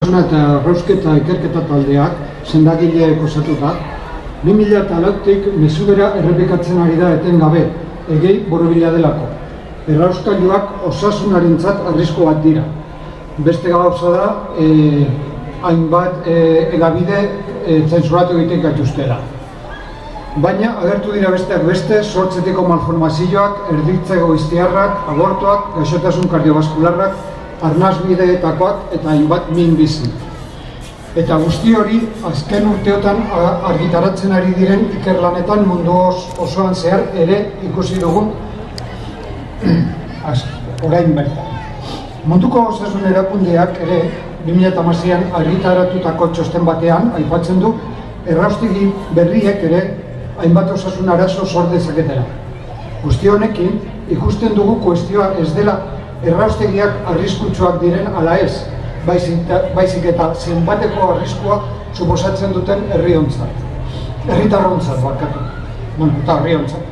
osasuna eta errausketa ikerketa taldeak sendagileek osatuta, 2004tik mezubera errepikatzen ari da etengabe, egei borobila delako. Errauskailuak osasunarentzat arrisku bat dira. Beste gauza da, hainbat edabide zensuratu egiten gaituztela. Baina, agertu dira besteak beste, sortzetiko malformazioak, erdiltzeko iztiarrak, abortoak, gaixotasun kardiobaskularrak, arnasbideetakoak eta hainbat minbizi. Eta guzti hori, azken urteotan argitaratzen ari diren ikerlanetan mundu osoan zehar ere ikusi dugun orain bertan. Munduko osasun erakundeak ere 2016an argitaratutako txosten batean aipatzen du erraustegi berriek ere hainbat osasun arazo sor dezaketela. Guzti honekin ikusten dugu kuestioa ez dela erraustegiak arriskutsuak diren ala ez, baizik eta zenbateko arriskua suposatzen duten herritarrontzat barkatu. Eta herriontzat.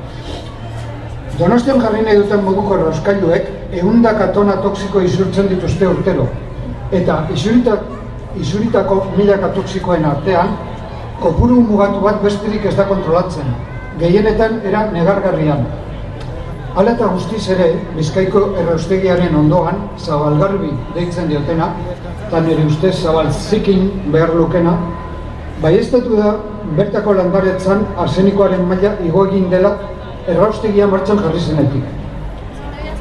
Donostian jarri nahi duten moduko errauskailuek 100 tona toksiko isurtzen dituzte urtero. Eta isuritako milaka toksikoen artean, kopuru mugatu bat besterik ez da kontrolatzen, gehienetan era negargarrian. Hala eta guztiz ere, Bizkaiko erraustegiaren ondoan, Zabalgarbi deitzen diotena, eta nire ustez Zabalzikin behar lukena, baieztatu da bertako landaretzan arsenikoaren maila igo egin dela erraustegia martxan jarri zenetik.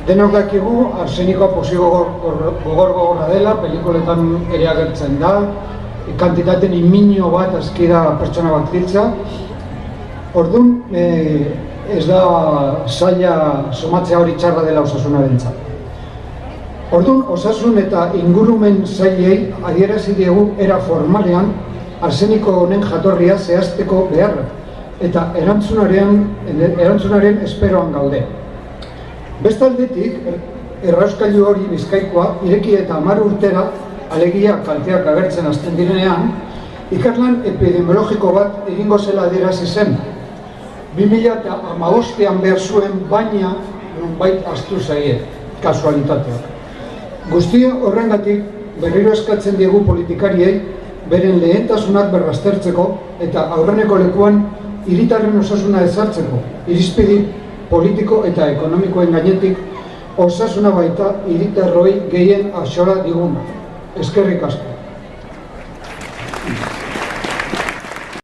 Denok dakigu arsenikoa posi gogorra dela, pelikuletan ere agertzen da, kantitaten imino bat azkira pertsona bat hiltza. Orduan, ez da zaila somatzea hori txarra dela osasunarentzat. Orduan, osasun eta ingurumen zailei adierazi diegu era formalean arseniko honen jatorria zehazteko beharra eta erantzunaren esperoan gaude. Bestaldetik, errauskailu hori Bizkaikoa ireki eta 10 urtera alegia kalteak agertzen hasten direnean, ikerlan epidemiologiko bat egingo zela adierazi zen. 2015an behar zuen, baina nonbait ahaztu zaie, kasualitateak. Guztia horrengatik berriro eskatzen diegu politikariei beren lehentasunak berraztertzeko eta aurreneko lekuan hiritarren osasuna ezartzeko, irizpide politiko eta ekonomikoen gainetik osasuna baita hiritarroi gehien axola diguna. Eskerrik asko.